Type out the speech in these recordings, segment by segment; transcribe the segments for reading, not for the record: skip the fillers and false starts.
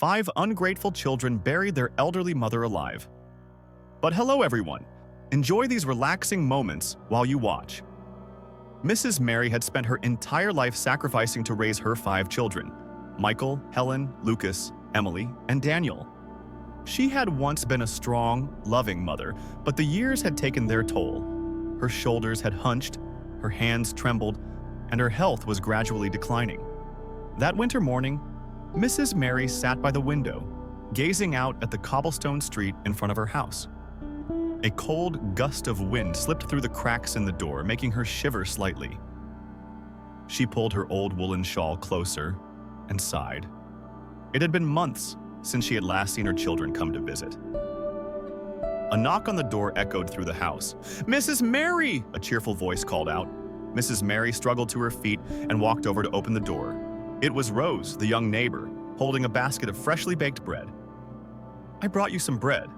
5 ungrateful children buried their elderly mother alive. But hello everyone, enjoy these relaxing moments while you watch. Mrs. Mary had spent her entire life sacrificing to raise her 5 children: Michael, Helen, Lucas, Emily, and Daniel. She had once been a strong, loving mother, but the years had taken their toll. Her shoulders had hunched, her hands trembled, and her health was gradually declining. That winter morning, Mrs. Mary sat by the window, gazing out at the cobblestone street in front of her house. A cold gust of wind slipped through the cracks in the door, making her shiver slightly. She pulled her old woolen shawl closer and sighed. It had been months since she had last seen her children come to visit. A knock on the door echoed through the house. "Mrs. Mary!" a cheerful voice called out. Mrs. Mary struggled to her feet and walked over to open the door. It was Rose, the young neighbor, holding a basket of freshly baked bread. "I brought you some bread.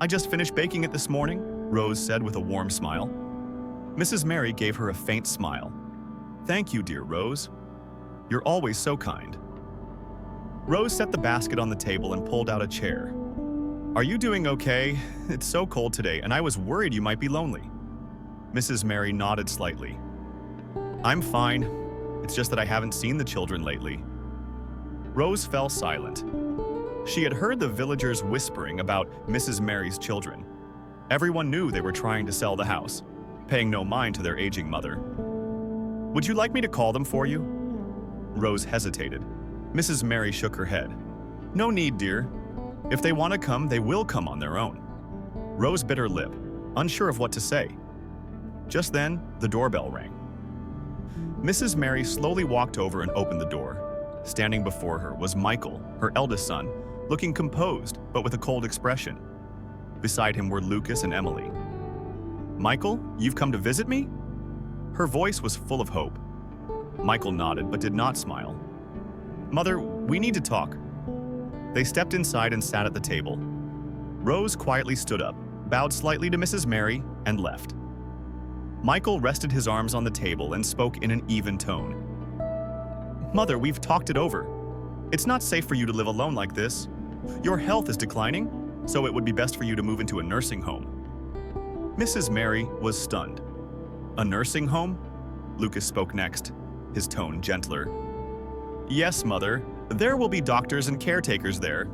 I just finished baking it this morning," Rose said with a warm smile. Mrs. Mary gave her a faint smile. "Thank you, dear Rose. You're always so kind." Rose set the basket on the table and pulled out a chair. "Are you doing okay? It's so cold today, and I was worried you might be lonely." Mrs. Mary nodded slightly. "I'm fine. It's just that I haven't seen the children lately." Rose fell silent. She had heard the villagers whispering about Mrs. Mary's children. Everyone knew they were trying to sell the house, paying no mind to their aging mother. "Would you like me to call them for you?" Rose hesitated. Mrs. Mary shook her head. "No need, dear. If they want to come, they will come on their own." Rose bit her lip, unsure of what to say. Just then, the doorbell rang. Mrs. Mary slowly walked over and opened the door. Standing before her was Michael, her eldest son, looking composed but with a cold expression. Beside him were Lucas and Emily. "Michael, you've come to visit me?" Her voice was full of hope. Michael nodded but did not smile. "Mother, we need to talk." They stepped inside and sat at the table. Rose quietly stood up, bowed slightly to Mrs. Mary, and left. Michael rested his arms on the table and spoke in an even tone. "Mother, we've talked it over. It's not safe for you to live alone like this. Your health is declining, so it would be best for you to move into a nursing home." Mrs. Mary was stunned. "A nursing home?" Lucas spoke next, his tone gentler. "Yes, Mother. There will be doctors and caretakers there.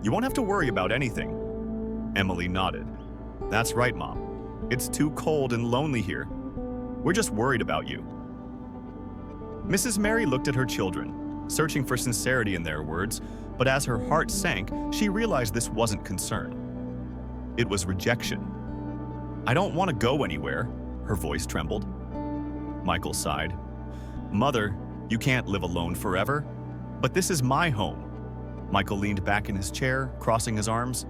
You won't have to worry about anything." Emily nodded. "That's right, Mom. It's too cold and lonely here. We're just worried about you." Mrs. Mary looked at her children, searching for sincerity in their words, but as her heart sank, she realized this wasn't concern. It was rejection. "I don't want to go anywhere," her voice trembled. Michael sighed. "Mother, you can't live alone forever, but this is my home." Michael leaned back in his chair, crossing his arms.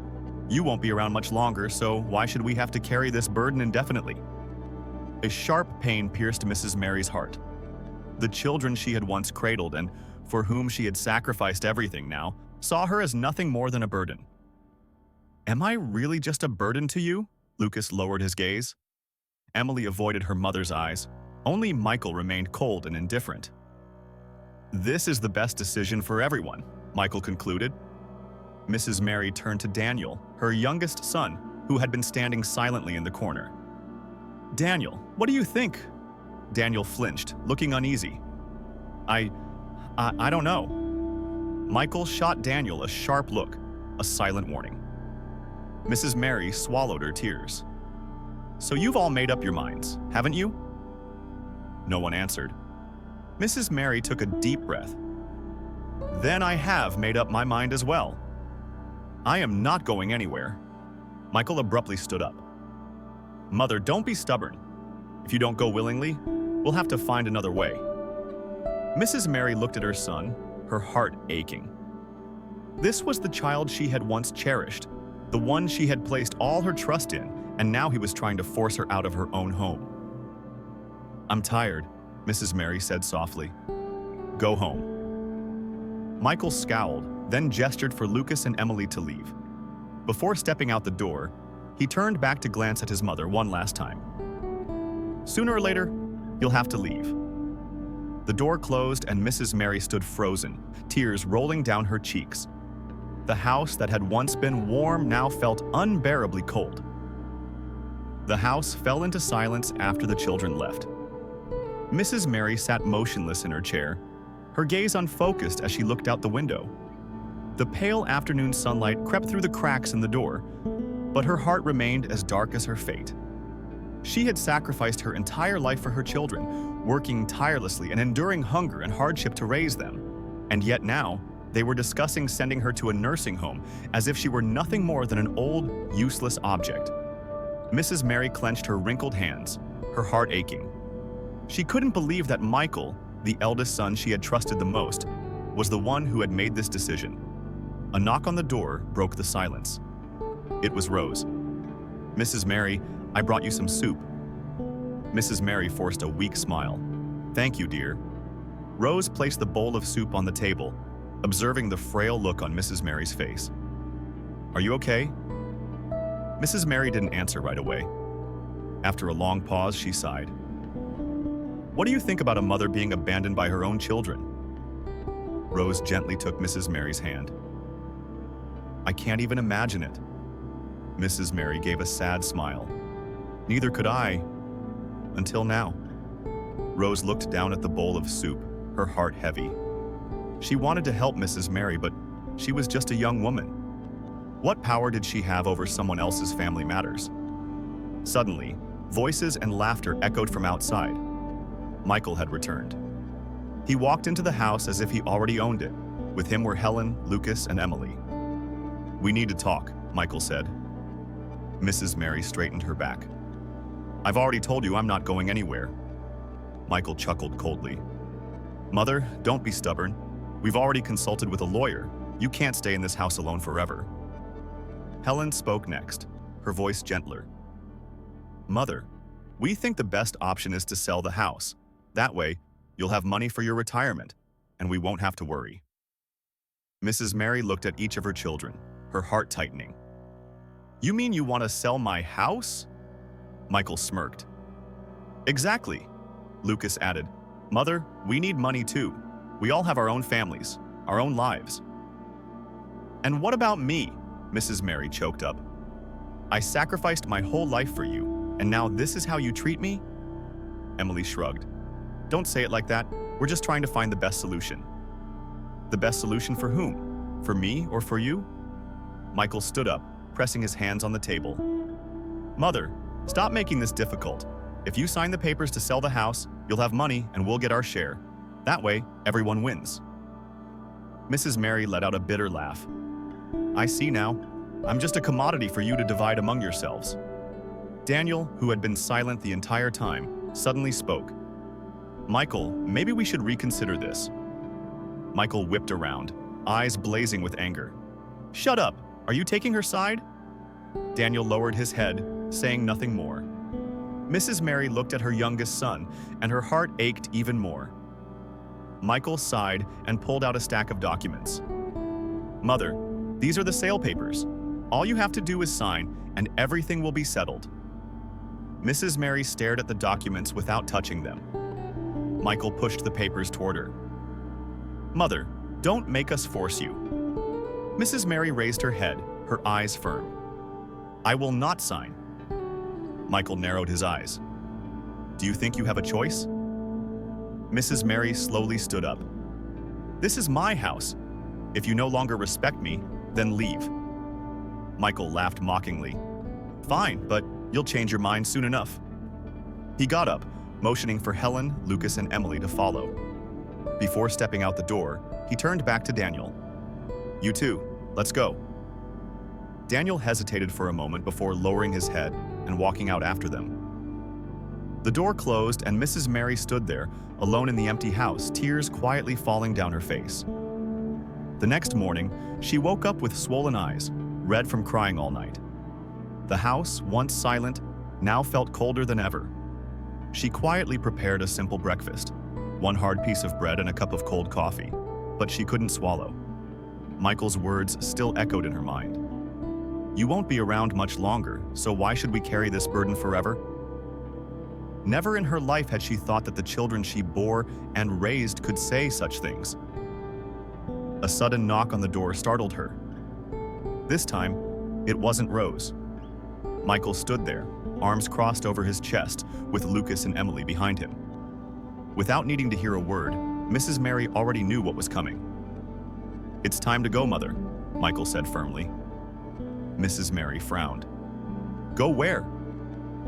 "You won't be around much longer, so why should we have to carry this burden indefinitely?" A sharp pain pierced Mrs. Mary's heart. The children she had once cradled and for whom she had sacrificed everything now saw her as nothing more than a burden. "Am I really just a burden to you?" Lucas lowered his gaze. Emily avoided her mother's eyes. Only Michael remained cold and indifferent. "This is the best decision for everyone," Michael concluded. Mrs. Mary turned to Daniel, her youngest son, who had been standing silently in the corner. "Daniel, what do you think?" Daniel flinched, looking uneasy. I don't know." Michael shot Daniel a sharp look, a silent warning. Mrs. Mary swallowed her tears. "So you've all made up your minds, haven't you?" No one answered. Mrs. Mary took a deep breath. "Then I have made up my mind as well. I am not going anywhere." Michael abruptly stood up. "Mother, don't be stubborn. If you don't go willingly, we'll have to find another way." Mrs. Mary looked at her son, her heart aching. This was the child she had once cherished, the one she had placed all her trust in, and now he was trying to force her out of her own home. "I'm tired," Mrs. Mary said softly. "Go home." Michael scowled, then gestured for Lucas and Emily to leave. Before stepping out the door, he turned back to glance at his mother one last time. "Sooner or later, you'll have to leave." The door closed and Mrs. Mary stood frozen, tears rolling down her cheeks. The house that had once been warm now felt unbearably cold. The house fell into silence after the children left. Mrs. Mary sat motionless in her chair, her gaze unfocused as she looked out the window. The pale afternoon sunlight crept through the cracks in the door, but her heart remained as dark as her fate. She had sacrificed her entire life for her children, working tirelessly and enduring hunger and hardship to raise them. And yet now, they were discussing sending her to a nursing home as if she were nothing more than an old, useless object. Mrs. Mary clenched her wrinkled hands, her heart aching. She couldn't believe that Michael, the eldest son she had trusted the most, was the one who had made this decision. A knock on the door broke the silence. It was Rose. "Mrs. Mary, I brought you some soup." Mrs. Mary forced a weak smile. "Thank you, dear." Rose placed the bowl of soup on the table, observing the frail look on Mrs. Mary's face. "Are you okay?" Mrs. Mary didn't answer right away. After a long pause, she sighed. "What do you think about a mother being abandoned by her own children?" Rose gently took Mrs. Mary's hand. "I can't even imagine it." Mrs. Mary gave a sad smile. "Neither could I, until now." Rose looked down at the bowl of soup, her heart heavy. She wanted to help Mrs. Mary, but she was just a young woman. What power did she have over someone else's family matters? Suddenly, voices and laughter echoed from outside. Michael had returned. He walked into the house as if he already owned it. With him were Helen, Lucas, and Emily. "We need to talk," Michael said. Mrs. Mary straightened her back. "I've already told you I'm not going anywhere." Michael chuckled coldly. "Mother, don't be stubborn. We've already consulted with a lawyer. You can't stay in this house alone forever." Helen spoke next, her voice gentler. "Mother, we think the best option is to sell the house. That way, you'll have money for your retirement, and we won't have to worry." Mrs. Mary looked at each of her children, her heart tightening. "You mean you want to sell my house?" Michael smirked. "Exactly," Lucas added. "Mother, we need money too. We all have our own families, our own lives." "And what about me?" Mrs. Mary choked up. "I sacrificed my whole life for you, and now this is how you treat me?" Emily shrugged. "Don't say it like that. We're just trying to find the best solution." "The best solution for whom? For me or for you?" Michael stood up, pressing his hands on the table. "Mother, stop making this difficult. If you sign the papers to sell the house, you'll have money and we'll get our share. That way, everyone wins." Mrs. Mary let out a bitter laugh. "I see now. I'm just a commodity for you to divide among yourselves." Daniel, who had been silent the entire time, suddenly spoke. "Michael, maybe we should reconsider this." Michael whipped around, eyes blazing with anger. "Shut up! Are you taking her side?" Daniel lowered his head, saying nothing more. Mrs. Mary looked at her youngest son, and her heart ached even more. Michael sighed and pulled out a stack of documents. "Mother, these are the sale papers. All you have to do is sign, and everything will be settled." Mrs. Mary stared at the documents without touching them. Michael pushed the papers toward her. "Mother, don't make us force you." Mrs. Mary raised her head, her eyes firm. "I will not sign." Michael narrowed his eyes. "Do you think you have a choice?" Mrs. Mary slowly stood up. "This is my house. If you no longer respect me, then leave." Michael laughed mockingly. "Fine, but you'll change your mind soon enough." He got up, motioning for Helen, Lucas, and Emily to follow. Before stepping out the door, he turned back to Daniel. "You too, let's go." Daniel hesitated for a moment before lowering his head and walking out after them. The door closed and Mrs. Mary stood there, alone in the empty house, tears quietly falling down her face. The next morning, she woke up with swollen eyes, red from crying all night. The house, once silent, now felt colder than ever. She quietly prepared a simple breakfast, one hard piece of bread and a cup of cold coffee, but she couldn't swallow. Michael's words still echoed in her mind. "You won't be around much longer, so why should we carry this burden forever?" Never in her life had she thought that the children she bore and raised could say such things. A sudden knock on the door startled her. This time, it wasn't Rose. Michael stood there, arms crossed over his chest, with Lucas and Emily behind him. Without needing to hear a word, Mrs. Mary already knew what was coming. "It's time to go, Mother," Michael said firmly. Mrs. Mary frowned. "Go where?"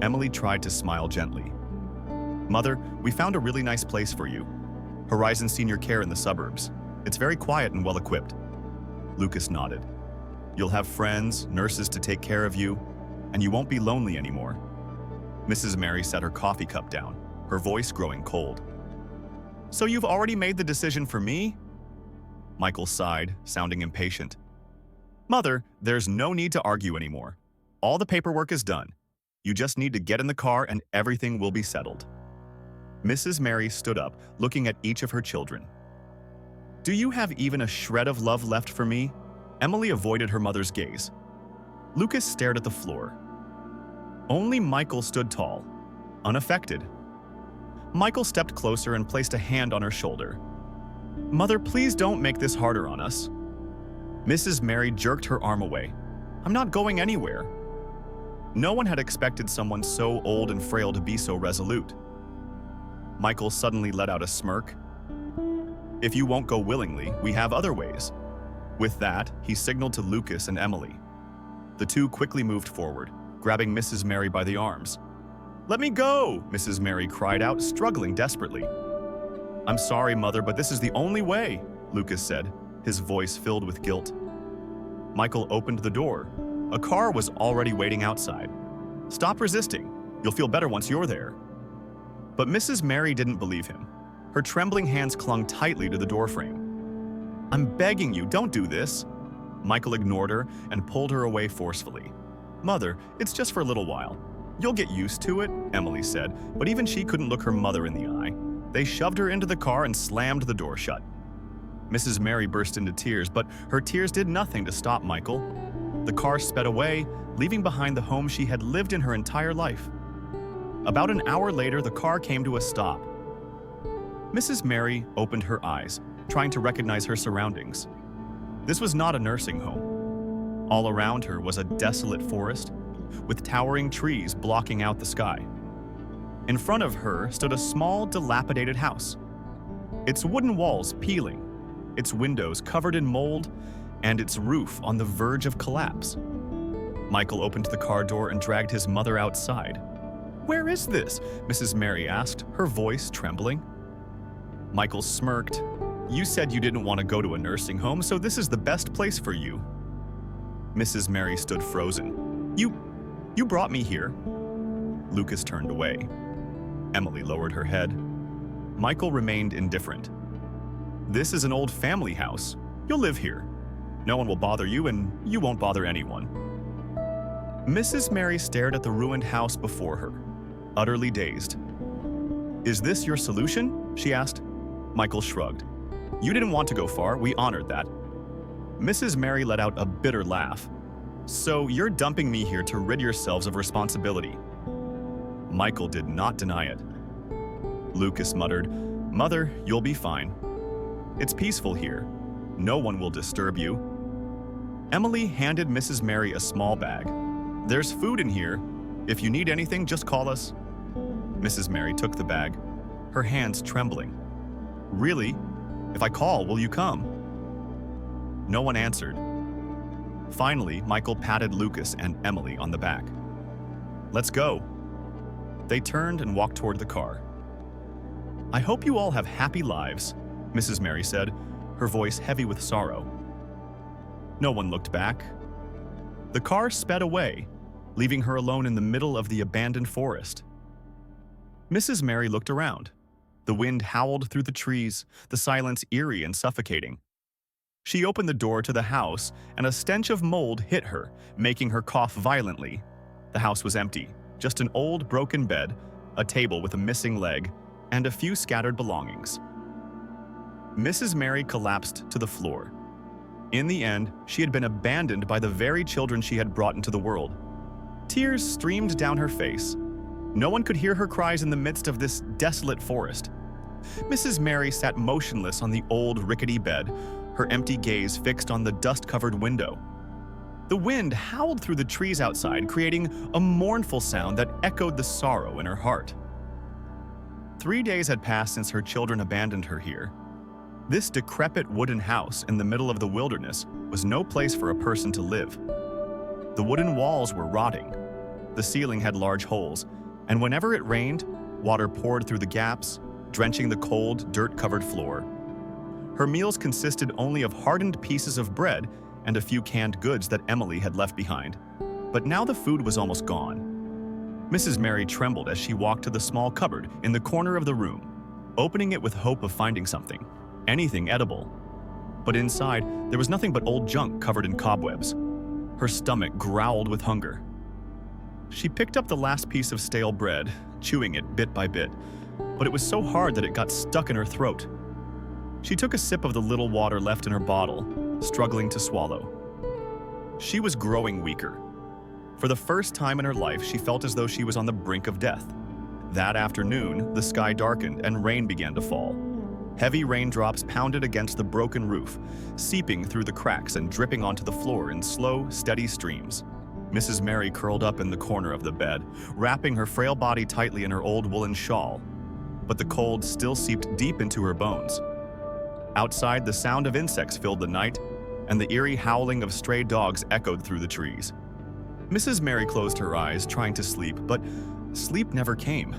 Emily tried to smile gently. "Mother, we found a really nice place for you. Horizon Senior Care in the suburbs. It's very quiet and well-equipped." Lucas nodded. "You'll have friends, nurses to take care of you, and you won't be lonely anymore." Mrs. Mary set her coffee cup down, her voice growing cold. "So you've already made the decision for me?" Michael sighed, sounding impatient. "Mother, there's no need to argue anymore. All the paperwork is done. You just need to get in the car and everything will be settled." Mrs. Mary stood up, looking at each of her children. "Do you have even a shred of love left for me?" Emily avoided her mother's gaze. Lucas stared at the floor. Only Michael stood tall, unaffected. Michael stepped closer and placed a hand on her shoulder. "Mother, please don't make this harder on us." Mrs. Mary jerked her arm away. "I'm not going anywhere." No one had expected someone so old and frail to be so resolute. Michael suddenly let out a smirk. "If you won't go willingly, we have other ways." With that, he signaled to Lucas and Emily. The two quickly moved forward, grabbing Mrs. Mary by the arms. "Let me go!" Mrs. Mary cried out, struggling desperately. "I'm sorry, Mother, but this is the only way," Lucas said, his voice filled with guilt. Michael opened the door. A car was already waiting outside. "Stop resisting. You'll feel better once you're there." But Mrs. Mary didn't believe him. Her trembling hands clung tightly to the doorframe. "I'm begging you, don't do this." Michael ignored her and pulled her away forcefully. "Mother, it's just for a little while. You'll get used to it," Emily said, but even she couldn't look her mother in the eye. They shoved her into the car and slammed the door shut. Mrs. Mary burst into tears, but her tears did nothing to stop Michael. The car sped away, leaving behind the home she had lived in her entire life. About an hour later, the car came to a stop. Mrs. Mary opened her eyes, trying to recognize her surroundings. This was not a nursing home. All around her was a desolate forest, with towering trees blocking out the sky. In front of her stood a small, dilapidated house. Its wooden walls peeling, its windows covered in mold, and its roof on the verge of collapse. Michael opened the car door and dragged his mother outside. "Where is this?" Mrs. Mary asked, her voice trembling. Michael smirked. "You said you didn't want to go to a nursing home, so this is the best place for you." Mrs. Mary stood frozen. You brought me here." Lucas turned away. Emily lowered her head. Michael remained indifferent. "This is an old family house. You'll live here. No one will bother you, and you won't bother anyone." Mrs. Mary stared at the ruined house before her, utterly dazed. "Is this your solution?" she asked. Michael shrugged. "You didn't want to go far. We honored that." Mrs. Mary let out a bitter laugh. "So you're dumping me here to rid yourselves of responsibility." Michael did not deny it. Lucas muttered, "Mother, you'll be fine. It's peaceful here. No one will disturb you." Emily handed Mrs. Mary a small bag. "There's food in here. If you need anything, just call us." Mrs. Mary took the bag, her hands trembling. "Really? If I call, will you come?" No one answered. Finally, Michael patted Lucas and Emily on the back. "Let's go." They turned and walked toward the car. "I hope you all have happy lives," Mrs. Mary said, her voice heavy with sorrow. No one looked back. The car sped away, leaving her alone in the middle of the abandoned forest. Mrs. Mary looked around. The wind howled through the trees, the silence eerie and suffocating. She opened the door to the house, and a stench of mold hit her, making her cough violently. The house was empty, just an old broken bed, a table with a missing leg, and a few scattered belongings. Mrs. Mary collapsed to the floor. In the end, she had been abandoned by the very children she had brought into the world. Tears streamed down her face. No one could hear her cries in the midst of this desolate forest. Mrs. Mary sat motionless on the old rickety bed, her empty gaze fixed on the dust-covered window. The wind howled through the trees outside, creating a mournful sound that echoed the sorrow in her heart. 3 days had passed since her children abandoned her here. This decrepit wooden house in the middle of the wilderness was no place for a person to live. The wooden walls were rotting. The ceiling had large holes, and whenever it rained, water poured through the gaps, drenching the cold, dirt-covered floor. Her meals consisted only of hardened pieces of bread and a few canned goods that Emily had left behind. But now the food was almost gone. Mrs. Mary trembled as she walked to the small cupboard in the corner of the room, opening it with hope of finding something, anything edible. But inside, there was nothing but old junk covered in cobwebs. Her stomach growled with hunger. She picked up the last piece of stale bread, chewing it bit by bit, but it was so hard that it got stuck in her throat. She took a sip of the little water left in her bottle, struggling to swallow. She was growing weaker. For the first time in her life, she felt as though she was on the brink of death. That afternoon, the sky darkened and rain began to fall. Heavy raindrops pounded against the broken roof, seeping through the cracks and dripping onto the floor in slow, steady streams. Mrs. Mary curled up in the corner of the bed, wrapping her frail body tightly in her old woolen shawl. But the cold still seeped deep into her bones. Outside, the sound of insects filled the night, and the eerie howling of stray dogs echoed through the trees. Mrs. Mary closed her eyes, trying to sleep, but sleep never came.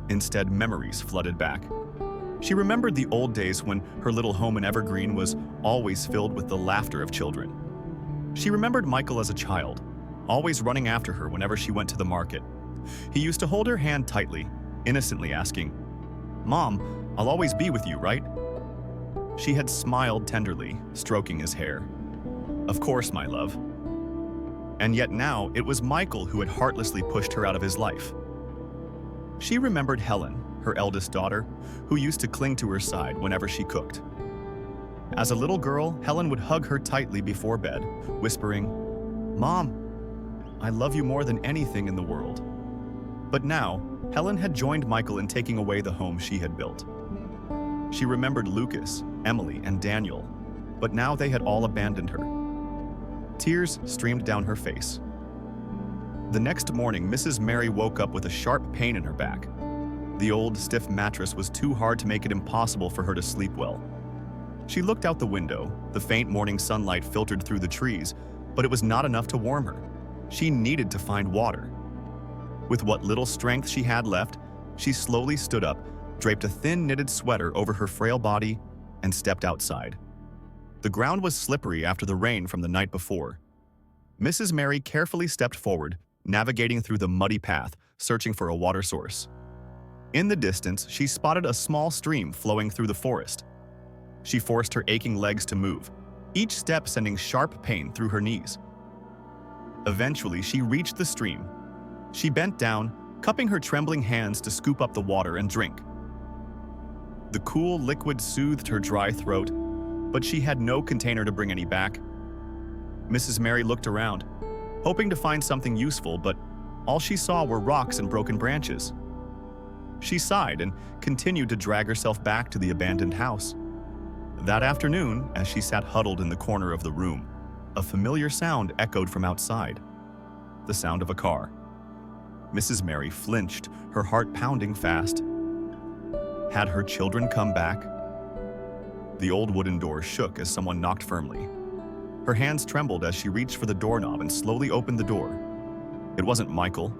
Instead, memories flooded back. She remembered the old days when her little home in Evergreen was always filled with the laughter of children. She remembered Michael as a child, always running after her whenever she went to the market. He used to hold her hand tightly, innocently asking, "Mom, I'll always be with you, right?" She had smiled tenderly, stroking his hair. "Of course, my love." And yet now it was Michael who had heartlessly pushed her out of his life. She remembered Helen, her eldest daughter, who used to cling to her side whenever she cooked. As a little girl, Helen would hug her tightly before bed, whispering, "Mom, I love you more than anything in the world." But now, Helen had joined Michael in taking away the home she had built. She remembered Lucas, Emily, and Daniel, but now they had all abandoned her. Tears streamed down her face. The next morning, Mrs. Mary woke up with a sharp pain in her back. The old, stiff mattress was too hard to make it impossible for her to sleep well. She looked out the window. The faint morning sunlight filtered through the trees, but it was not enough to warm her. She needed to find water. With what little strength she had left, she slowly stood up, draped a thin knitted sweater over her frail body, and stepped outside. The ground was slippery after the rain from the night before. Mrs. Mary carefully stepped forward, navigating through the muddy path, searching for a water source. In the distance, she spotted a small stream flowing through the forest. She forced her aching legs to move, each step sending sharp pain through her knees. Eventually, she reached the stream. She bent down, cupping her trembling hands to scoop up the water and drink. The cool liquid soothed her dry throat, but she had no container to bring any back. Mrs. Mary looked around, hoping to find something useful, but all she saw were rocks and broken branches. She sighed and continued to drag herself back to the abandoned house. That afternoon, as she sat huddled in the corner of the room, a familiar sound echoed from outside. The sound of a car. Mrs. Mary flinched, her heart pounding fast. Had her children come back? The old wooden door shook as someone knocked firmly. Her hands trembled as she reached for the doorknob and slowly opened the door. It wasn't Michael.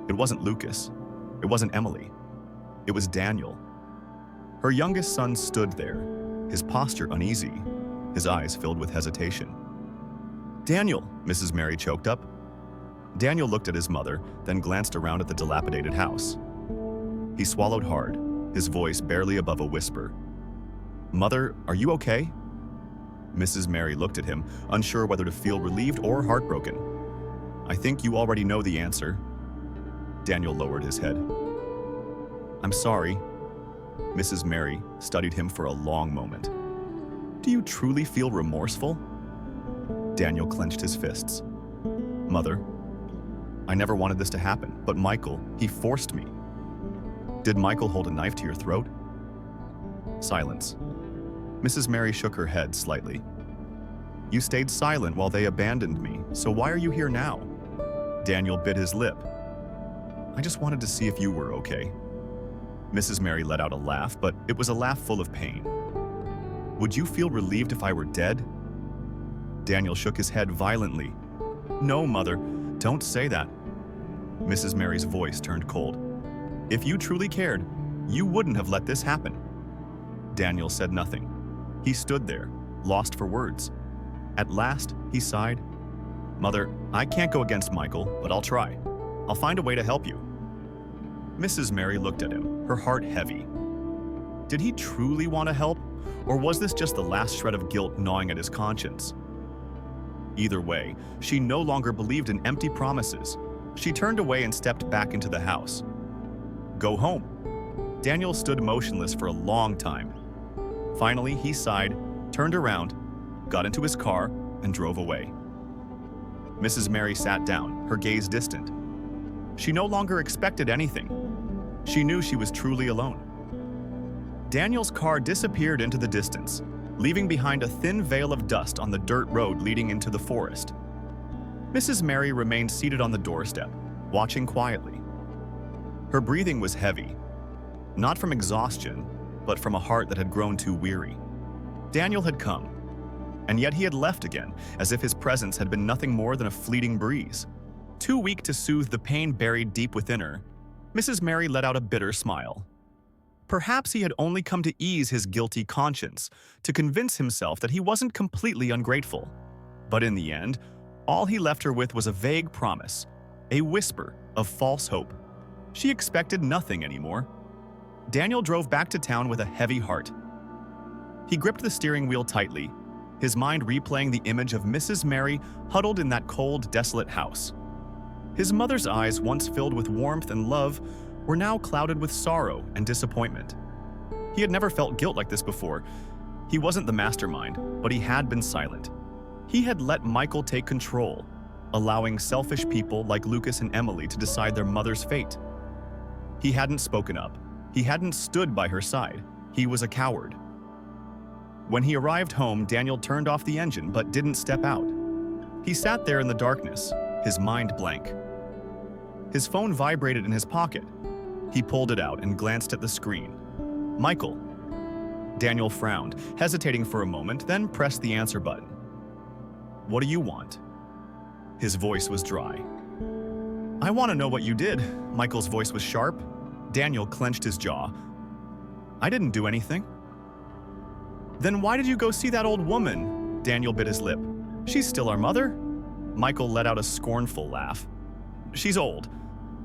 It wasn't Lucas. It wasn't Emily. It was Daniel. Her youngest son stood there, his posture uneasy, his eyes filled with hesitation. "Daniel," Mrs. Mary choked up. Daniel looked at his mother, then glanced around at the dilapidated house. He swallowed hard, his voice barely above a whisper. "Mother, are you okay?" Mrs. Mary looked at him, unsure whether to feel relieved or heartbroken. "I think you already know the answer." Daniel lowered his head. "I'm sorry." Mrs. Mary studied him for a long moment. "Do you truly feel remorseful?" Daniel clenched his fists. "Mother, I never wanted this to happen, but Michael, he forced me." "Did Michael hold a knife to your throat?" Silence. Mrs. Mary shook her head slightly. You stayed silent while they abandoned me, so why are you here now? Daniel bit his lip. I just wanted to see if you were okay. Mrs. Mary let out a laugh, but it was a laugh full of pain. Would you feel relieved if I were dead? Daniel shook his head violently. No, Mother, don't say that. Mrs. Mary's voice turned cold. If you truly cared, you wouldn't have let this happen. Daniel said nothing. He stood there, lost for words. At last, he sighed. Mother, I can't go against Michael, but I'll try. I'll find a way to help you. Mrs. Mary looked at him, her heart heavy. Did he truly want to help, or was this just the last shred of guilt gnawing at his conscience? Either way, she no longer believed in empty promises. She turned away and stepped back into the house. Go home. Daniel stood motionless for a long time. Finally, he sighed, turned around, got into his car, and drove away. Mrs. Mary sat down, her gaze distant. She no longer expected anything. She knew she was truly alone. Daniel's car disappeared into the distance, leaving behind a thin veil of dust on the dirt road leading into the forest. Mrs. Mary remained seated on the doorstep, watching quietly. Her breathing was heavy, not from exhaustion, but from a heart that had grown too weary. Daniel had come, and yet he had left again, as if his presence had been nothing more than a fleeting breeze. Too weak to soothe the pain buried deep within her, Mrs. Mary let out a bitter smile. Perhaps he had only come to ease his guilty conscience, to convince himself that he wasn't completely ungrateful. But in the end, all he left her with was a vague promise, a whisper of false hope. She expected nothing anymore. Daniel drove back to town with a heavy heart. He gripped the steering wheel tightly, his mind replaying the image of Mrs. Mary huddled in that cold, desolate house. His mother's eyes, once filled with warmth and love, were now clouded with sorrow and disappointment. He had never felt guilt like this before. He wasn't the mastermind, but he had been silent. He had let Michael take control, allowing selfish people like Lucas and Emily to decide their mother's fate. He hadn't spoken up. He hadn't stood by her side. He was a coward. When he arrived home, Daniel turned off the engine but didn't step out. He sat there in the darkness, his mind blank. His phone vibrated in his pocket. He pulled it out and glanced at the screen. Michael. Daniel frowned, hesitating for a moment, then pressed the answer button. What do you want? His voice was dry. I want to know what you did. Michael's voice was sharp. Daniel clenched his jaw. I didn't do anything. Then why did you go see that old woman? Daniel bit his lip. She's still our mother? Michael let out a scornful laugh. She's old.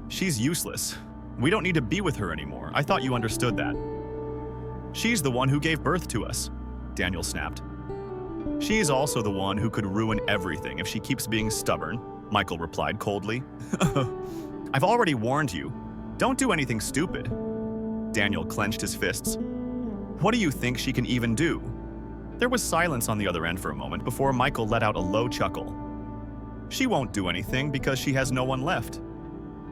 She's useless. We don't need to be with her anymore. I thought you understood that. She's the one who gave birth to us, Daniel snapped. She's also the one who could ruin everything if she keeps being stubborn, Michael replied coldly. I've already warned you. Don't do anything stupid. Daniel clenched his fists. What do you think she can even do? There was silence on the other end for a moment before Michael let out a low chuckle. She won't do anything because she has no one left.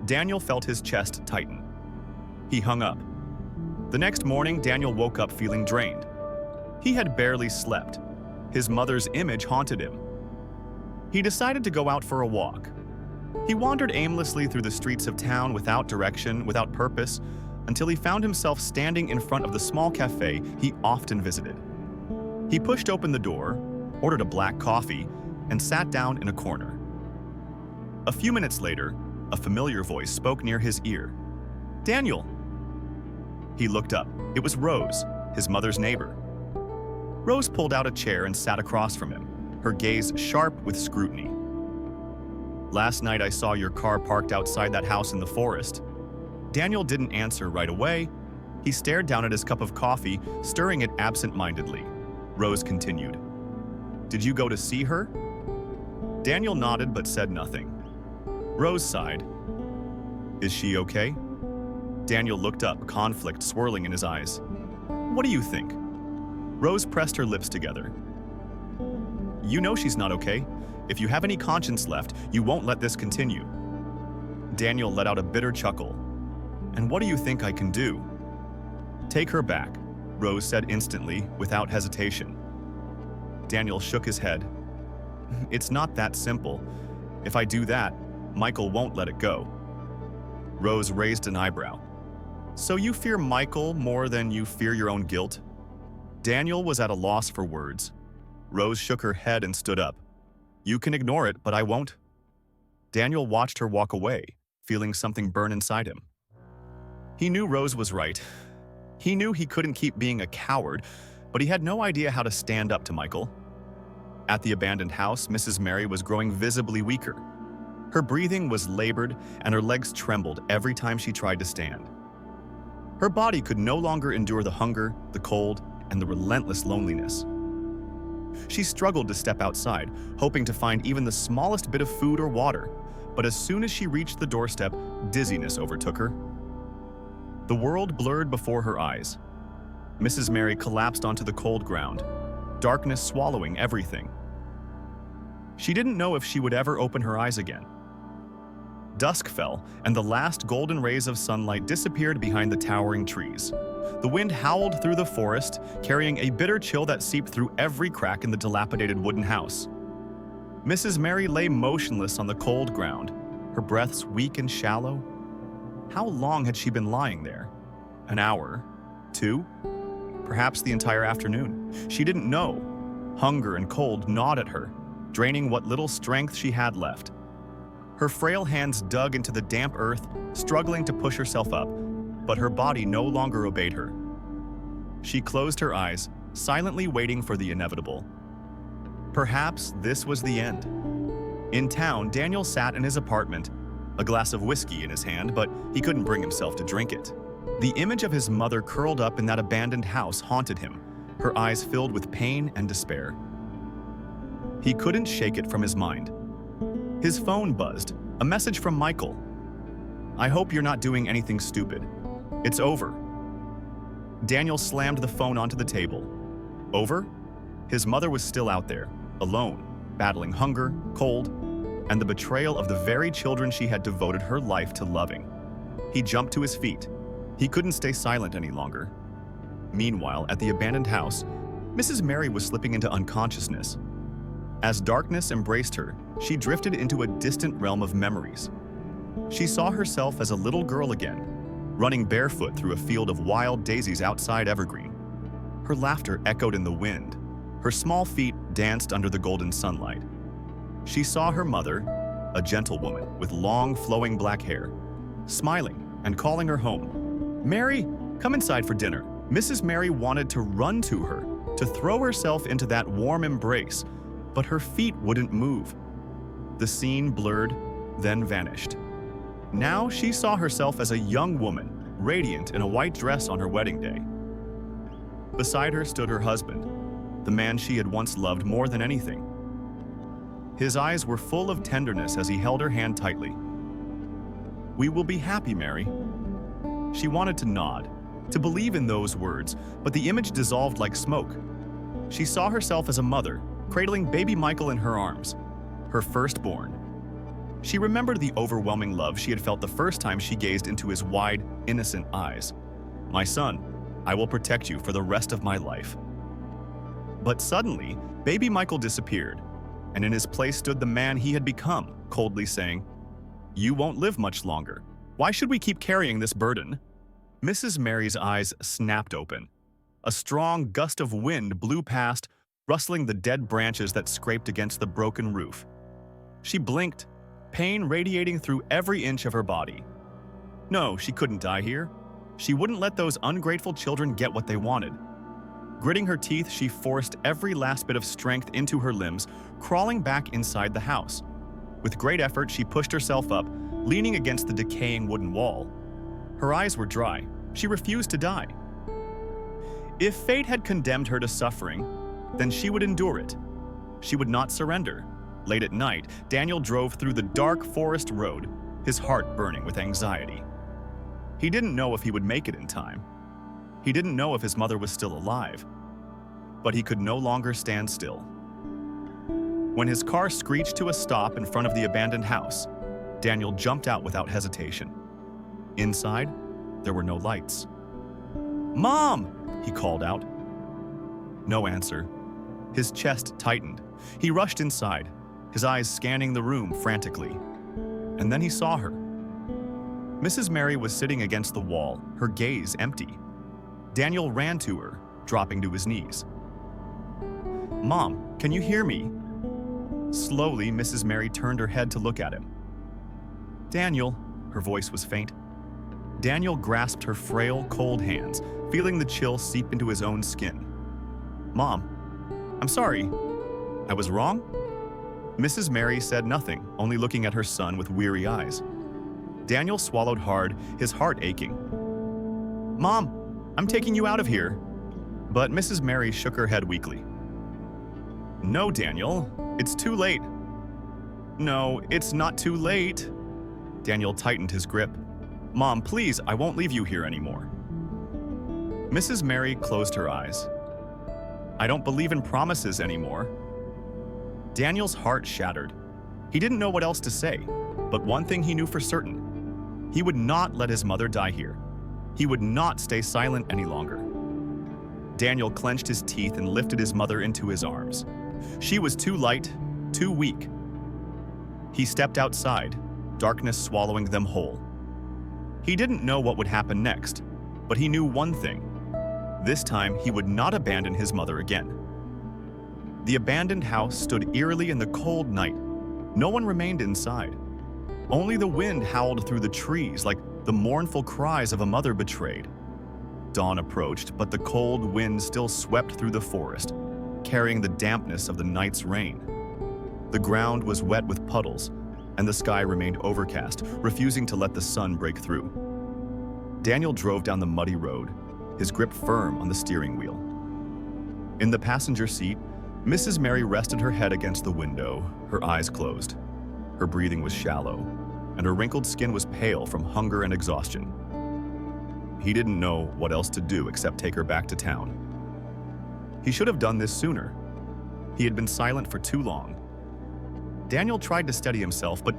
Daniel felt his chest tighten. He hung up. The next morning, Daniel woke up feeling drained. He had barely slept. His mother's image haunted him. He decided to go out for a walk. He wandered aimlessly through the streets of town without direction, without purpose, until he found himself standing in front of the small cafe he often visited. He pushed open the door, ordered a black coffee, and sat down in a corner. A few minutes later, a familiar voice spoke near his ear. Daniel! He looked up. It was Rose, his mother's neighbor. Rose pulled out a chair and sat across from him, her gaze sharp with scrutiny. Last night I saw your car parked outside that house in the forest. Daniel didn't answer right away. He stared down at his cup of coffee, stirring it absent-mindedly. Rose continued. Did you go to see her? Daniel nodded but said nothing. Rose sighed. Is she okay? Daniel looked up, conflict swirling in his eyes. What do you think? Rose pressed her lips together. You know she's not okay. If you have any conscience left, you won't let this continue. Daniel let out a bitter chuckle. And what do you think I can do? Take her back, Rose said instantly, without hesitation. Daniel shook his head. It's not that simple. If I do that, Michael won't let it go. Rose raised an eyebrow. So you fear Michael more than you fear your own guilt? Daniel was at a loss for words. Rose shook her head and stood up. You can ignore it, but I won't. Daniel watched her walk away, feeling something burn inside him. He knew Rose was right. He knew he couldn't keep being a coward, but he had no idea how to stand up to Michael. At the abandoned house, Mrs. Mary was growing visibly weaker. Her breathing was labored and her legs trembled every time she tried to stand. Her body could no longer endure the hunger, the cold, and the relentless loneliness. She struggled to step outside, hoping to find even the smallest bit of food or water, but as soon as she reached the doorstep, dizziness overtook her. The world blurred before her eyes. Mrs. Mary collapsed onto the cold ground, darkness swallowing everything. She didn't know if she would ever open her eyes again. Dusk fell, and the last golden rays of sunlight disappeared behind the towering trees. The wind howled through the forest, carrying a bitter chill that seeped through every crack in the dilapidated wooden house. Mrs. Mary lay motionless on the cold ground, her breaths weak and shallow. How long had she been lying there? An hour? 2? Perhaps the entire afternoon. She didn't know. Hunger and cold gnawed at her, draining what little strength she had left. Her frail hands dug into the damp earth, struggling to push herself up, but her body no longer obeyed her. She closed her eyes, silently waiting for the inevitable. Perhaps this was the end. In town, Daniel sat in his apartment, a glass of whiskey in his hand, but he couldn't bring himself to drink it. The image of his mother curled up in that abandoned house haunted him, her eyes filled with pain and despair. He couldn't shake it from his mind. His phone buzzed, a message from Michael. I hope you're not doing anything stupid. It's over. Daniel slammed the phone onto the table. Over? His mother was still out there, alone, battling hunger, cold, and the betrayal of the very children she had devoted her life to loving. He jumped to his feet. He couldn't stay silent any longer. Meanwhile, at the abandoned house, Mrs. Mary was slipping into unconsciousness. As darkness embraced her, she drifted into a distant realm of memories. She saw herself as a little girl again, running barefoot through a field of wild daisies outside Evergreen. Her laughter echoed in the wind. Her small feet danced under the golden sunlight. She saw her mother, a gentle woman with long, flowing black hair, smiling and calling her home. Mary, come inside for dinner. Mrs. Mary wanted to run to her, to throw herself into that warm embrace, but her feet wouldn't move. The scene blurred, then vanished. Now she saw herself as a young woman, radiant in a white dress on her wedding day. Beside her stood her husband, the man she had once loved more than anything. His eyes were full of tenderness as he held her hand tightly. We will be happy, Mary. She wanted to nod, to believe in those words, but the image dissolved like smoke. She saw herself as a mother, cradling baby Michael in her arms, her firstborn. She remembered the overwhelming love she had felt the first time she gazed into his wide, innocent eyes. My son, I will protect you for the rest of my life. But suddenly, baby Michael disappeared, and in his place stood the man he had become, coldly saying, You won't live much longer. Why should we keep carrying this burden? Mrs. Mary's eyes snapped open. A strong gust of wind blew past, rustling the dead branches that scraped against the broken roof. She blinked, pain radiating through every inch of her body. No, she couldn't die here. She wouldn't let those ungrateful children get what they wanted. Gritting her teeth, she forced every last bit of strength into her limbs, crawling back inside the house. With great effort, she pushed herself up, leaning against the decaying wooden wall. Her eyes were dry. She refused to die. If fate had condemned her to suffering, then she would endure it. She would not surrender. Late at night, Daniel drove through the dark forest road, his heart burning with anxiety. He didn't know if he would make it in time. He didn't know if his mother was still alive. But he could no longer stand still. When his car screeched to a stop in front of the abandoned house, Daniel jumped out without hesitation. Inside, there were no lights. Mom! He called out. No answer. His chest tightened. He rushed inside, his eyes scanning the room frantically. And then he saw her. Mrs. Mary was sitting against the wall, her gaze empty. Daniel ran to her, dropping to his knees. "Mom, can you hear me?" Slowly, Mrs. Mary turned her head to look at him. "Daniel," her voice was faint. Daniel grasped her frail, cold hands, feeling the chill seep into his own skin. "Mom, I'm sorry. I was wrong?" Mrs. Mary said nothing, only looking at her son with weary eyes. Daniel swallowed hard, his heart aching. "Mom, I'm taking you out of here." But Mrs. Mary shook her head weakly. "No, Daniel, it's too late." "No, it's not too late." Daniel tightened his grip. "Mom, please, I won't leave you here anymore." Mrs. Mary closed her eyes. "I don't believe in promises anymore." Daniel's heart shattered. He didn't know what else to say, but one thing he knew for certain. He would not let his mother die here. He would not stay silent any longer. Daniel clenched his teeth and lifted his mother into his arms. She was too light, too weak. He stepped outside, darkness swallowing them whole. He didn't know what would happen next, but he knew one thing. This time, he would not abandon his mother again. The abandoned house stood eerily in the cold night. No one remained inside. Only the wind howled through the trees like the mournful cries of a mother betrayed. Dawn approached, but the cold wind still swept through the forest, carrying the dampness of the night's rain. The ground was wet with puddles, and the sky remained overcast, refusing to let the sun break through. Daniel drove down the muddy road, his grip firm on the steering wheel. In the passenger seat, Mrs. Mary rested her head against the window, her eyes closed. Her breathing was shallow, and her wrinkled skin was pale from hunger and exhaustion. He didn't know what else to do except take her back to town. He should have done this sooner. He had been silent for too long. Daniel tried to steady himself, but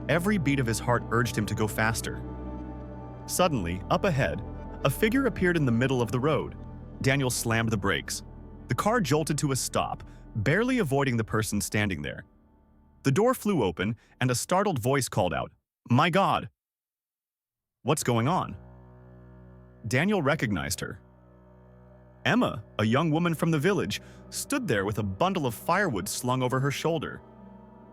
every beat of his heart urged him to go faster. Suddenly, up ahead, a figure appeared in the middle of the road. Daniel slammed the brakes. The car jolted to a stop, barely avoiding the person standing there. The door flew open, and a startled voice called out, "My God!" "What's going on?" Daniel recognized her. Emma, a young woman from the village, stood there with a bundle of firewood slung over her shoulder.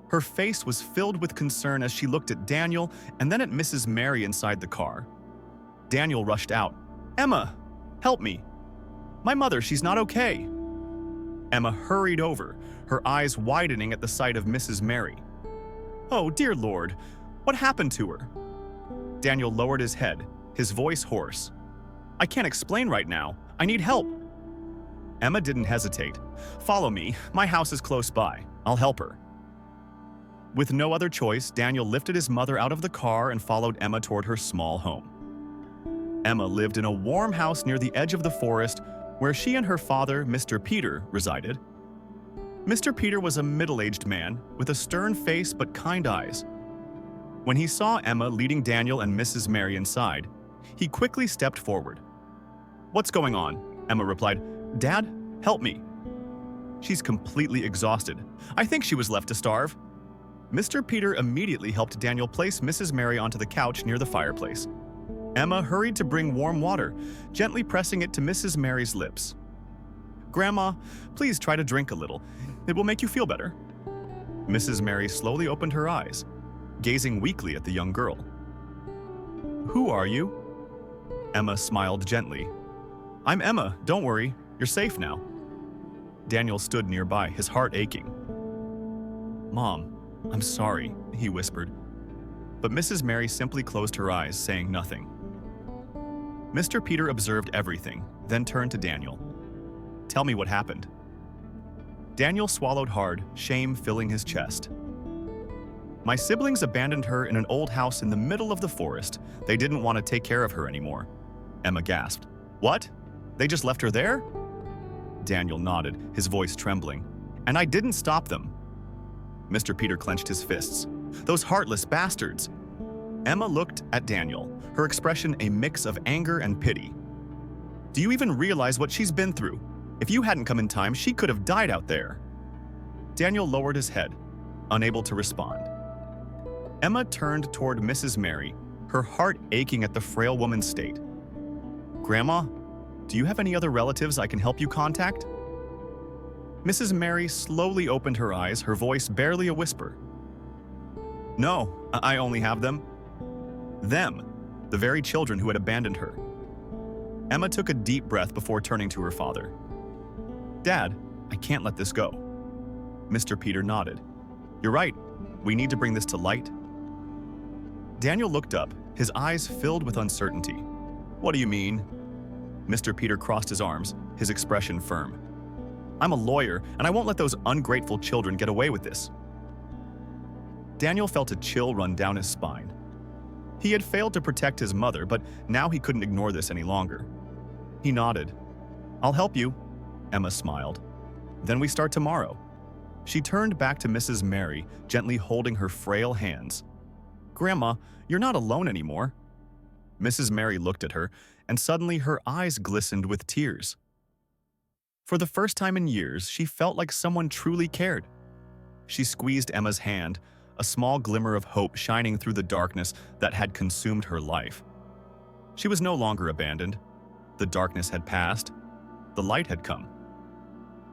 Her face was filled with concern as she looked at Daniel and then at Mrs. Mary inside the car. Daniel rushed out. "Emma, help me! My mother, she's not okay!" Emma hurried over, her eyes widening at the sight of Mrs. Mary. "Oh, dear Lord, what happened to her?" Daniel lowered his head, his voice hoarse. "I can't explain right now. I need help." Emma didn't hesitate. "Follow me. My house is close by. I'll help her." With no other choice, Daniel lifted his mother out of the car and followed Emma toward her small home. Emma lived in a warm house near the edge of the forest where she and her father, Mr. Peter, resided. Mr. Peter was a middle-aged man with a stern face but kind eyes. When he saw Emma leading Daniel and Mrs. Mary inside, he quickly stepped forward. "What's going on?" Emma replied. "Dad, help me." "She's completely exhausted. I think she was left to starve." Mr. Peter immediately helped Daniel place Mrs. Mary onto the couch near the fireplace. Emma hurried to bring warm water, gently pressing it to Mrs. Mary's lips. "Grandma, please try to drink a little. It will make you feel better." Mrs. Mary slowly opened her eyes, gazing weakly at the young girl. "Who are you?" Emma smiled gently. "I'm Emma, don't worry, you're safe now." Daniel stood nearby, his heart aching. "Mom, I'm sorry," he whispered. But Mrs. Mary simply closed her eyes, saying nothing. Mr. Peter observed everything, then turned to Daniel. "Tell me what happened." Daniel swallowed hard, shame filling his chest. "My siblings abandoned her in an old house in the middle of the forest. They didn't want to take care of her anymore." Emma gasped. "What? They just left her there?" Daniel nodded, his voice trembling. "And I didn't stop them." Mr. Peter clenched his fists. "Those heartless bastards!" Emma looked at Daniel, her expression a mix of anger and pity. "Do you even realize what she's been through? If you hadn't come in time, she could have died out there." Daniel lowered his head. unable to respond. Emma turned toward Mrs. Mary, her heart aching at the frail woman's state. "Grandma, do you have any other relatives I can help you contact?" Mrs. Mary slowly opened her eyes, her voice barely a whisper. "No, I only have them. Them, the very children who had abandoned her." Emma took a deep breath before turning to her father. "Dad, I can't let this go." Mr. Peter nodded. "You're right. We need to bring this to light." Daniel looked up, his eyes filled with uncertainty. "What do you mean?" Mr. Peter crossed his arms, his expression firm. "I'm a lawyer, and I won't let those ungrateful children get away with this." Daniel felt a chill run down his spine. He had failed to protect his mother, but now he couldn't ignore this any longer. He nodded. "I'll help you," Emma smiled. "Then we start tomorrow." She turned back to Mrs. Mary, gently holding her frail hands. "Grandma, you're not alone anymore." Mrs. Mary looked at her, and suddenly her eyes glistened with tears. For the first time in years, she felt like someone truly cared. She squeezed Emma's hand, a small glimmer of hope shining through the darkness that had consumed her life. She was no longer abandoned. The darkness had passed. The light had come.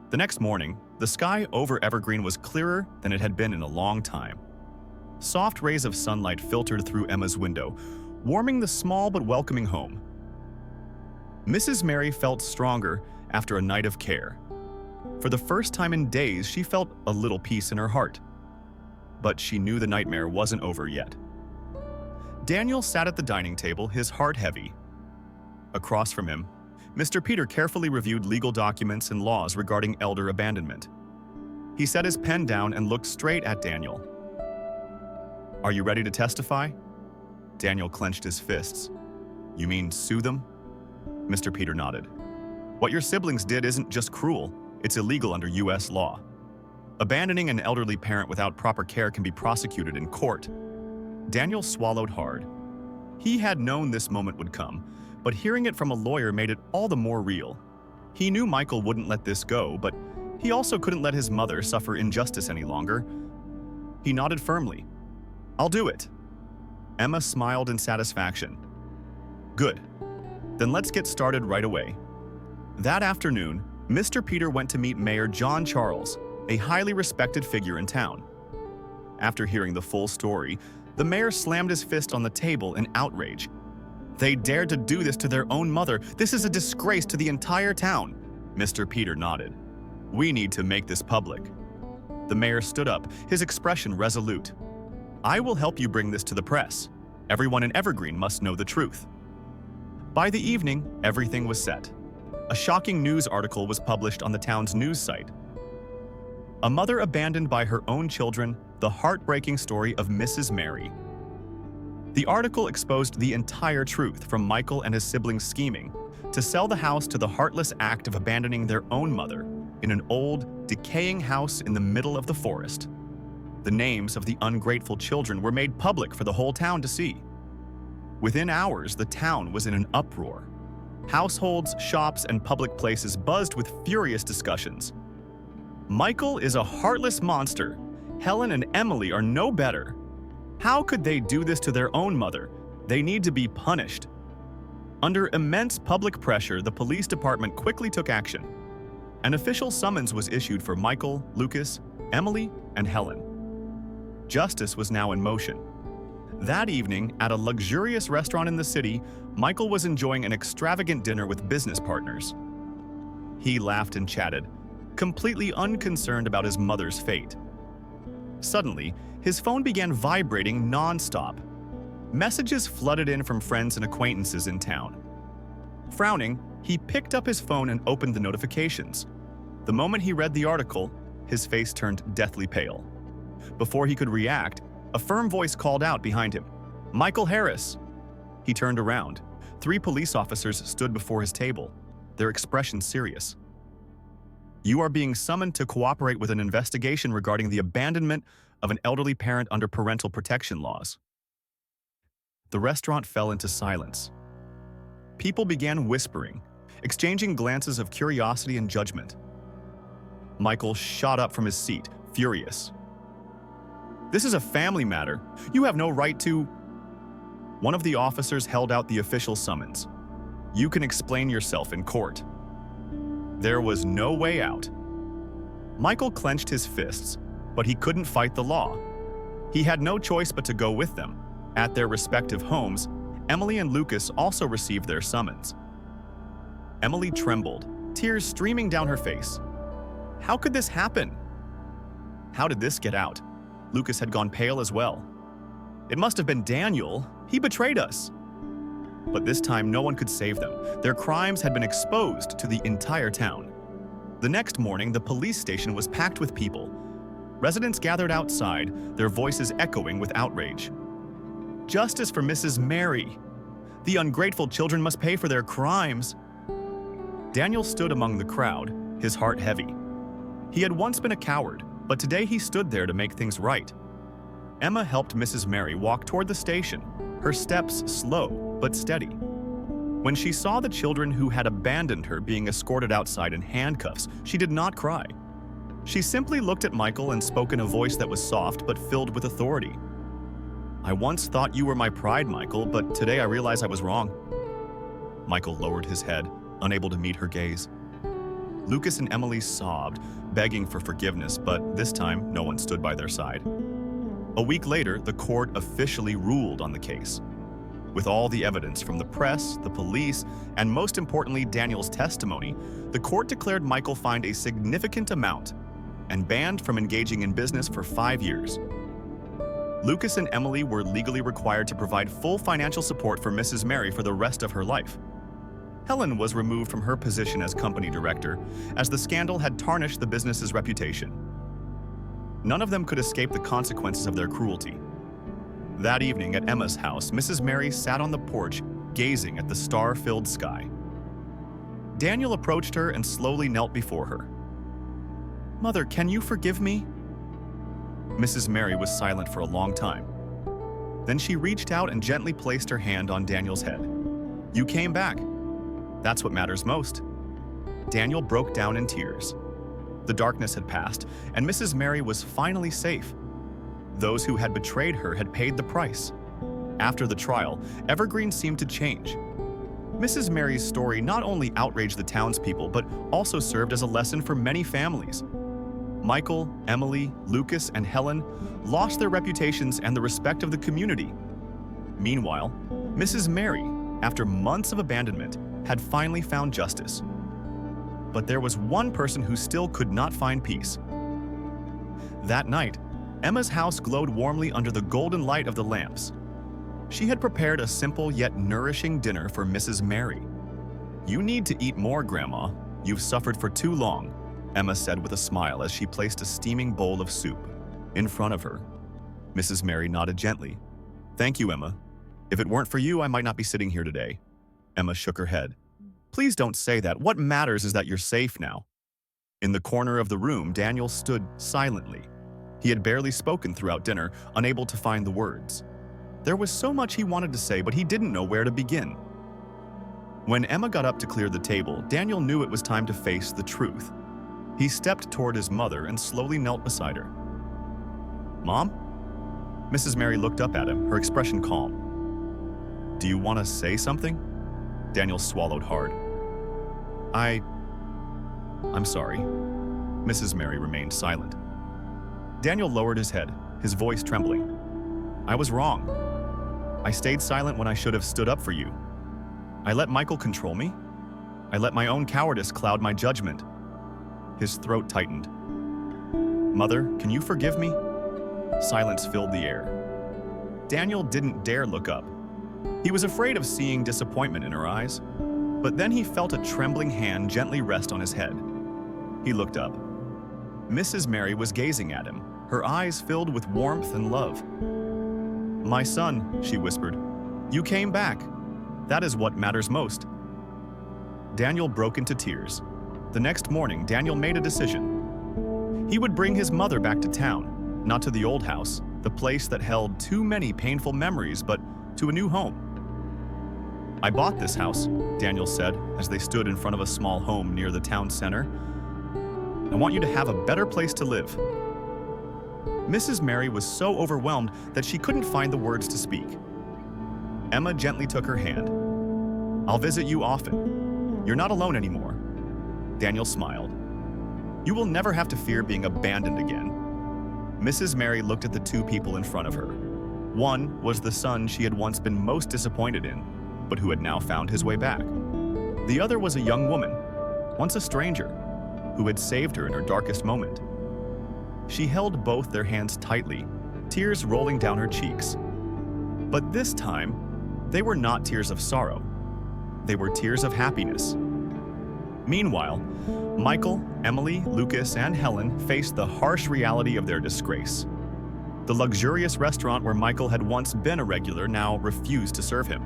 The next morning, the sky over Evergreen was clearer than it had been in a long time. Soft rays of sunlight filtered through Emma's window, warming the small but welcoming home. Mrs. Mary felt stronger after a night of care. For the first time in days, she felt a little peace in her heart. But she knew the nightmare wasn't over yet. Daniel sat at the dining table, his heart heavy. Across from him, Mr. Peter carefully reviewed legal documents and laws regarding elder abandonment. He set his pen down and looked straight at Daniel. "Are you ready to testify?" Daniel clenched his fists. "You mean sue them?" Mr. Peter nodded. "What your siblings did isn't just cruel, it's illegal under U.S. law. Abandoning an elderly parent without proper care can be prosecuted in court." Daniel swallowed hard. He had known this moment would come, but hearing it from a lawyer made it all the more real. He knew Michael wouldn't let this go, but he also couldn't let his mother suffer injustice any longer. He nodded firmly. "I'll do it." Emma smiled in satisfaction. "Good. Then let's get started right away." That afternoon, Mr. Peter went to meet Mayor John Charles, a highly respected figure in town. After hearing the full story, the mayor slammed his fist on the table in outrage. "They dared to do this to their own mother. This is a disgrace to the entire town." Mr. Peter nodded. "We need to make this public." The mayor stood up, his expression resolute. "I will help you bring this to the press. Everyone in Evergreen must know the truth." By the evening, everything was set. A shocking news article was published on the town's news site. A mother abandoned by her own children, the heartbreaking story of Mrs. Mary. The article exposed the entire truth, from Michael and his siblings' scheming to sell the house to the heartless act of abandoning their own mother in an old, decaying house in the middle of the forest. The names of the ungrateful children were made public for the whole town to see. Within hours, the town was in an uproar. Households, shops, and public places buzzed with furious discussions. "Michael is a heartless monster. Helen and Emily are no better. How could they do this to their own mother? They need to be punished." Under immense public pressure, the police department quickly took action. An official summons was issued for Michael, Lucas, Emily, and Helen. Justice was now in motion. That evening, at a luxurious restaurant in the city, Michael was enjoying an extravagant dinner with business partners. He laughed and chatted, completely unconcerned about his mother's fate. Suddenly, his phone began vibrating non-stop. Messages flooded in from friends and acquaintances in town. Frowning, he picked up his phone and opened the notifications. The moment he read the article, his face turned deathly pale. Before he could react, a firm voice called out behind him, "Michael Harris!" He turned around. 3 police officers stood before his table, their expression serious. "You are being summoned to cooperate with an investigation regarding the abandonment of an elderly parent under parental protection laws." The restaurant fell into silence. People began whispering, exchanging glances of curiosity and judgment. Michael shot up from his seat, furious. This is a family matter. You have no right to... One of the officers held out the official summons. You can explain yourself in court. There was no way out. Michael clenched his fists, but he couldn't fight the law. He had no choice but to go with them. At their respective homes, Emily and Lucas also received their summons. Emily trembled, tears streaming down her face. How could this happen? How did this get out? Lucas had gone pale as well. It must have been Daniel. He betrayed us. But this time, no one could save them. Their crimes had been exposed to the entire town. The next morning, the police station was packed with people. Residents gathered outside, their voices echoing with outrage. Justice for Mrs. Mary. The ungrateful children must pay for their crimes. Daniel stood among the crowd, his heart heavy. He had once been a coward, but today he stood there to make things right. Emma helped Mrs. Mary walk toward the station, her steps slow but steady. When she saw the children who had abandoned her being escorted outside in handcuffs, she did not cry. She simply looked at Michael and spoke in a voice that was soft but filled with authority. I once thought you were my pride, Michael, but today I realize I was wrong. Michael lowered his head, unable to meet her gaze. Lucas and Emily sobbed, begging for forgiveness, but this time no one stood by their side. A week later, the court officially ruled on the case. With all the evidence from the press, the police, and most importantly, Daniel's testimony, the court declared Michael fined a significant amount and banned from engaging in business for 5 years. Lucas and Emily were legally required to provide full financial support for Mrs. Mary for the rest of her life. Helen was removed from her position as company director, as the scandal had tarnished the business's reputation. None of them could escape the consequences of their cruelty. That evening at Emma's house, Mrs. Mary sat on the porch, gazing at the star-filled sky. Daniel approached her and slowly knelt before her. Mother, can you forgive me? Mrs. Mary was silent for a long time. Then she reached out and gently placed her hand on Daniel's head. You came back. That's what matters most. Daniel broke down in tears. The darkness had passed, and Mrs. Mary was finally safe. Those who had betrayed her had paid the price. After the trial, Evergreen seemed to change. Mrs. Mary's story not only outraged the townspeople, but also served as a lesson for many families. Michael, Emily, Lucas, and Helen lost their reputations and the respect of the community. Meanwhile, Mrs. Mary, after months of abandonment, had finally found justice. But there was one person who still could not find peace. That night, Emma's house glowed warmly under the golden light of the lamps. She had prepared a simple yet nourishing dinner for Mrs. Mary. You need to eat more, Grandma. You've suffered for too long, Emma said with a smile as she placed a steaming bowl of soup in front of her. Mrs. Mary nodded gently. Thank you, Emma. If it weren't for you, I might not be sitting here today. Emma shook her head. Please don't say that. What matters is that you're safe now. In the corner of the room, Daniel stood silently. He had barely spoken throughout dinner, unable to find the words. There was so much he wanted to say, but he didn't know where to begin. When Emma got up to clear the table, Daniel knew it was time to face the truth. He stepped toward his mother and slowly knelt beside her. Mom? Mrs. Mary looked up at him, her expression calm. Do you want to say something? Daniel swallowed hard. I'm sorry. Mrs. Mary remained silent. Daniel lowered his head, his voice trembling. I was wrong. I stayed silent when I should have stood up for you. I let Michael control me. I let my own cowardice cloud my judgment. His throat tightened. Mother, can you forgive me? Silence filled the air. Daniel didn't dare look up. He was afraid of seeing disappointment in her eyes, but then he felt a trembling hand gently rest on his head. He looked up. Mrs. Mary was gazing at him, her eyes filled with warmth and love. My son, she whispered, you came back. That is what matters most. Daniel broke into tears. The next morning, Daniel made a decision. He would bring his mother back to town, not to the old house, the place that held too many painful memories, but to a new home. I bought this house, Daniel said as they stood in front of a small home near the town center. I want you to have a better place to live. Mrs. Mary was so overwhelmed that she couldn't find the words to speak. Emma gently took her hand. "I'll visit you often. You're not alone anymore." Daniel smiled. "You will never have to fear being abandoned again." Mrs. Mary looked at the two people in front of her. One was the son she had once been most disappointed in, but who had now found his way back. The other was a young woman, once a stranger, who had saved her in her darkest moment. She held both their hands tightly, tears rolling down her cheeks. But this time, they were not tears of sorrow. They were tears of happiness. Meanwhile, Michael, Emily, Lucas, and Helen faced the harsh reality of their disgrace. The luxurious restaurant where Michael had once been a regular now refused to serve him.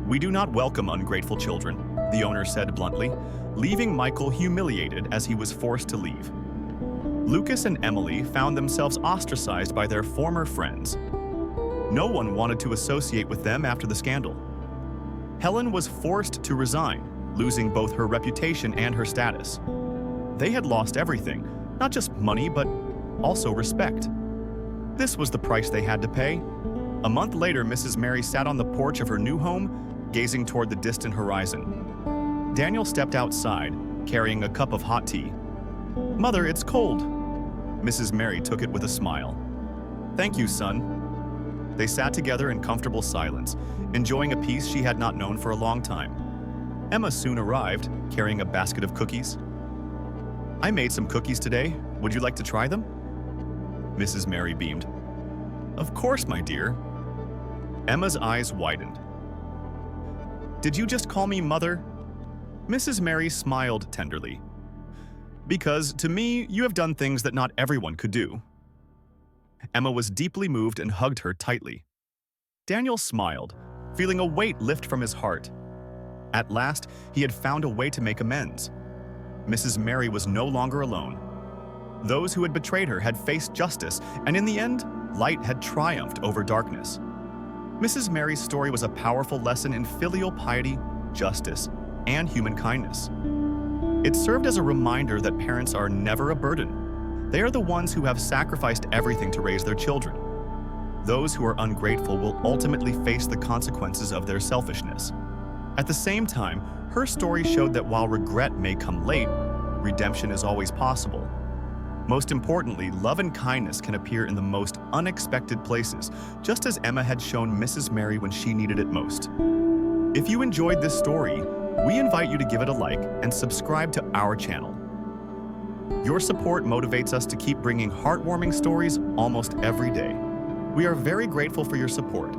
"We do not welcome ungrateful children," the owner said bluntly, leaving Michael humiliated as he was forced to leave. Lucas and Emily found themselves ostracized by their former friends. No one wanted to associate with them after the scandal. Helen was forced to resign, losing both her reputation and her status. They had lost everything, not just money, but also respect. This was the price they had to pay. A month later, Mrs. Mary sat on the porch of her new home, gazing toward the distant horizon. Daniel stepped outside, carrying a cup of hot tea. "Mother, it's cold." Mrs. Mary took it with a smile. "Thank you, son." They sat together in comfortable silence, enjoying a peace she had not known for a long time. Emma soon arrived, carrying a basket of cookies. "I made some cookies today. Would you like to try them?" Mrs. Mary beamed. "Of course, my dear." Emma's eyes widened. "Did you just call me mother?" Mrs. Mary smiled tenderly. "Because, to me, you have done things that not everyone could do." Emma was deeply moved and hugged her tightly. Daniel smiled, feeling a weight lift from his heart. At last, he had found a way to make amends. Mrs. Mary was no longer alone. Those who had betrayed her had faced justice, and in the end, light had triumphed over darkness. Mrs. Mary's story was a powerful lesson in filial piety, justice, and human kindness. It served as a reminder that parents are never a burden. They are the ones who have sacrificed everything to raise their children. Those who are ungrateful will ultimately face the consequences of their selfishness. At the same time, her story showed that while regret may come late, redemption is always possible. Most importantly, love and kindness can appear in the most unexpected places, just as Emma had shown Mrs. Mary when she needed it most. If you enjoyed this story, we invite you to give it a like and subscribe to our channel. Your support motivates us to keep bringing heartwarming stories almost every day. We are very grateful for your support.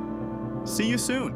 See you soon!